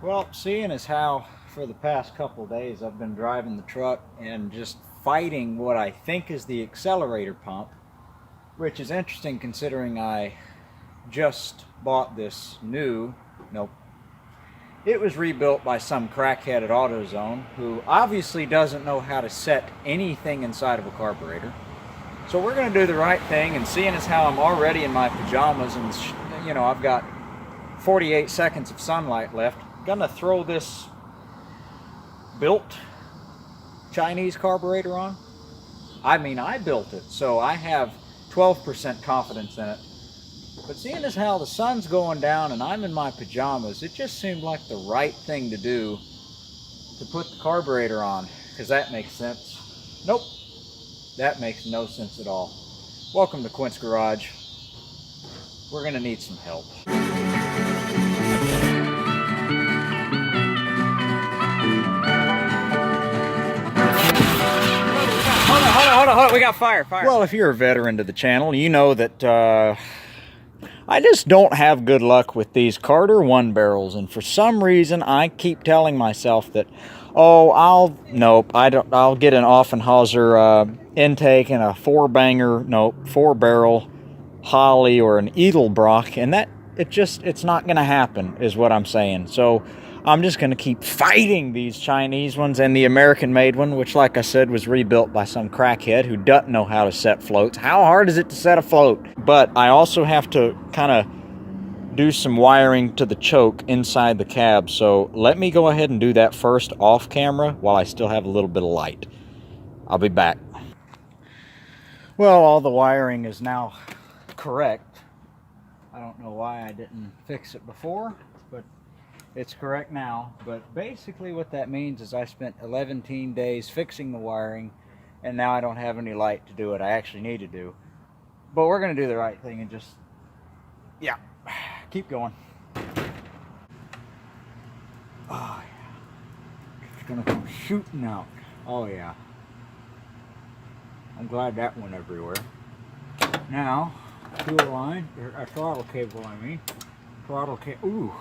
Well, seeing as how for the past couple days I've been driving the truck and just fighting what I think is the accelerator pump, which is interesting considering I just bought this new, nope, it was rebuilt by some crackhead at AutoZone who obviously doesn't know how to set anything inside of a carburetor. So we're going to do the right thing, and seeing as how I'm already in my pajamas and, you know, I've got 48 seconds of sunlight left, I'm going to throw this built Chinese carburetor on. I mean, I built it, so I have 12% confidence in it. But seeing as how the sun's going down and I'm in my pajamas, it just seemed like the right thing to do to put the carburetor on, because that makes sense. Nope, that makes no sense at all. Welcome to Quint's Garage. We're going to need some help. Hold on, we got fire. Well, if you're a veteran to the channel, you know that I just don't have good luck with these Carter 1 barrels, and for some reason I keep telling myself that, oh, I'll get an Offenhauser intake and a 4-barrel Holly or an Edelbrock, and that it's not going to happen is what I'm saying. So I'm just going to keep fighting these Chinese ones and the American-made one, which, like I said, was rebuilt by some crackhead who doesn't know how to set floats. How hard is it to set a float? But I also have to kind of do some wiring to the choke inside the cab, so let me go ahead and do that first off camera while I still have a little bit of light. I'll be back. Well, all the wiring is now correct. I don't know why I didn't fix it before, but it's correct now. But basically what that means is I spent 11 days fixing the wiring, and now I don't have any light to do what I actually need to do. But we're going to do the right thing and just, yeah, keep going. Oh, yeah. It's going to come shooting out. Oh, yeah. I'm glad that went everywhere. Now, fuel line, or a throttle cable, I mean. Throttle cable, ooh.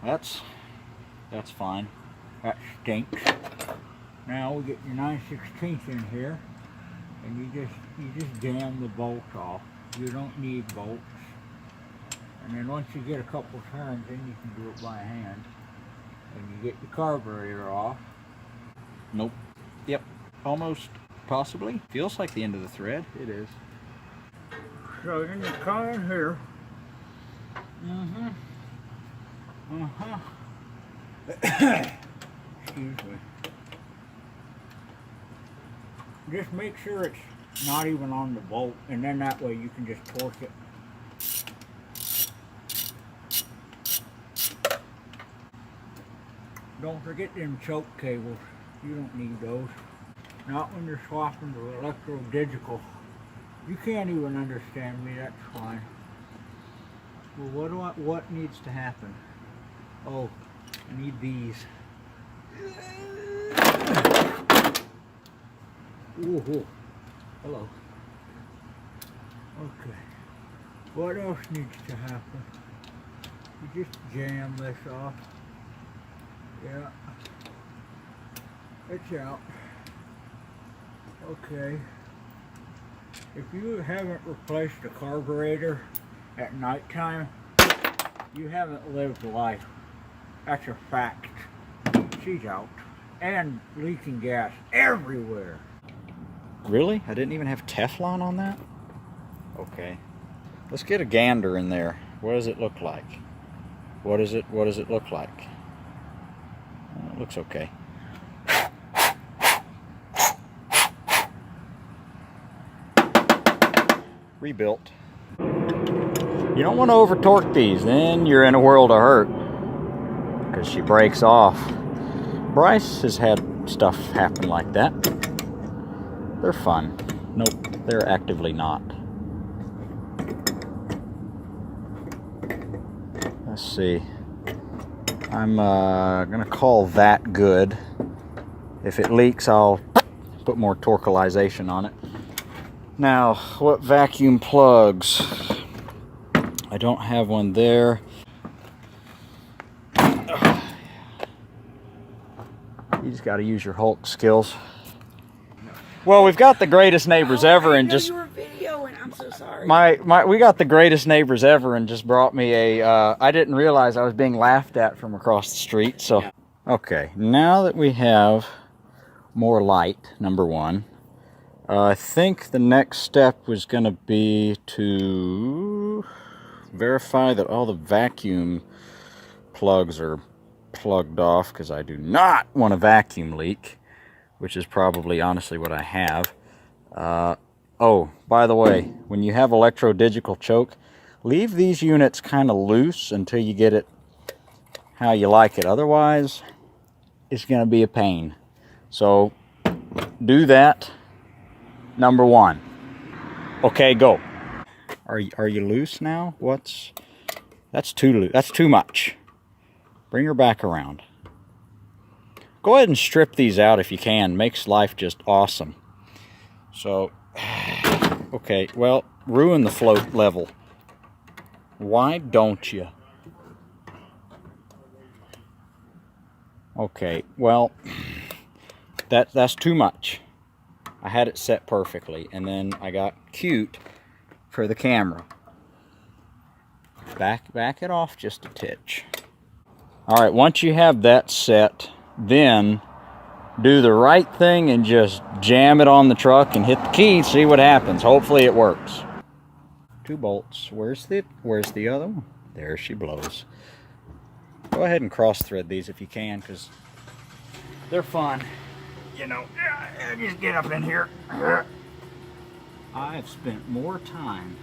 That's fine. That stinks. Now we get your 9/16 in here, and you just jam the bolt off. You don't need bolts. And then once you get a couple turns, then you can do it by hand. And you get the carburetor off. Nope. Yep. Almost. Possibly. Feels like the end of the thread. It is. So then you come in here. Excuse me. Just make sure it's not even on the bolt, and then that way you can just torque it. Don't forget them choke cables. You don't need those. Not when you're swapping to electro-digital. You can't even understand me, that's fine. Well, what needs to happen? Oh, I need these. Ooh, hello. Okay. What else needs to happen? You just jam this off. Yeah. It's out. Okay. If you haven't replaced a carburetor at nighttime, you haven't lived life. That's a fact. She's out. And leaking gas everywhere. Really? I didn't even have Teflon on that? Okay. Let's get a gander in there. What does it look like? What does it look like? It looks okay. Rebuilt. You don't want to over torque these, then you're in a world of hurt because she breaks off. Bryce has had stuff happen like that. They're fun. Nope, they're actively not. Let's see. I'm gonna call that good. If it leaks, I'll put more torqualization on it. Now, what vacuum plugs? I don't have one there. just got to use your Hulk skills. Well, we've got the greatest neighbors ever, and just you were videoing. I'm so sorry. We got the greatest neighbors ever, and just brought me a. I didn't realize I was being laughed at from across the street. So, okay, now that we have more light, number one, I think the next step was going to be to verify that all the vacuum plugs are plugged off, because I do not want a vacuum leak, which is probably honestly what I have. Oh, by the way, when you have electrodigital choke, leave these units kind of loose until you get it how you like it. Otherwise, it's going to be a pain. So, do that. Number one. Okay, go. Are you loose now? That's too loose. That's too much. Bring her back around. Go ahead and strip these out if you can. Makes life just awesome. So, okay, well, ruin the float level. Why don't you? Okay, well, that's too much. I had it set perfectly, and then I got cute for the camera. Back it off just a titch. All right, once you have that set, then do the right thing and just jam it on the truck and hit the key, see what happens. Hopefully it works. 2 bolts. Where's the other one? There she blows. Go ahead and cross thread these if you can, because they're fun. You know, just get up in here. I've spent more time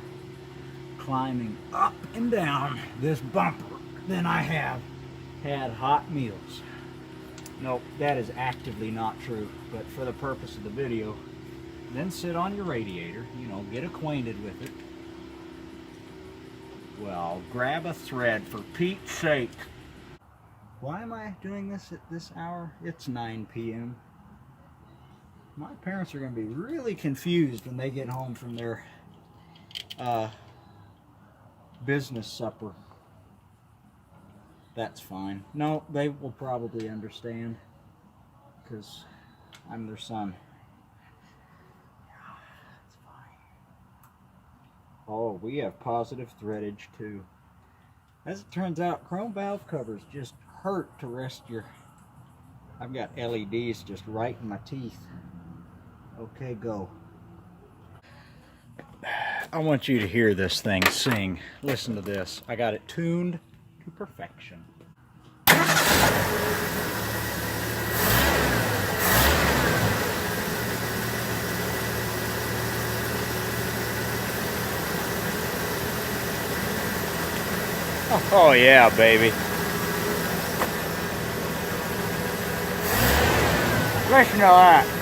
climbing up and down this bumper than I have had hot meals. Nope, that is actively not true, but for the purpose of the video, then sit on your radiator, you know, get acquainted with it. Well, grab a thread for Pete's sake. Why am I doing this at this hour? It's 9 p.m. My parents are going to be really confused when they get home from their business supper. That's fine. No, they will probably understand, because I'm their son. That's fine. Oh, we have positive threadage too. As it turns out, chrome valve covers just hurt to rest your... I've got LEDs just right in my teeth. Okay, go. I want you to hear this thing sing. Listen to this. I got it tuned to perfection. Oh yeah, baby. Listen to that.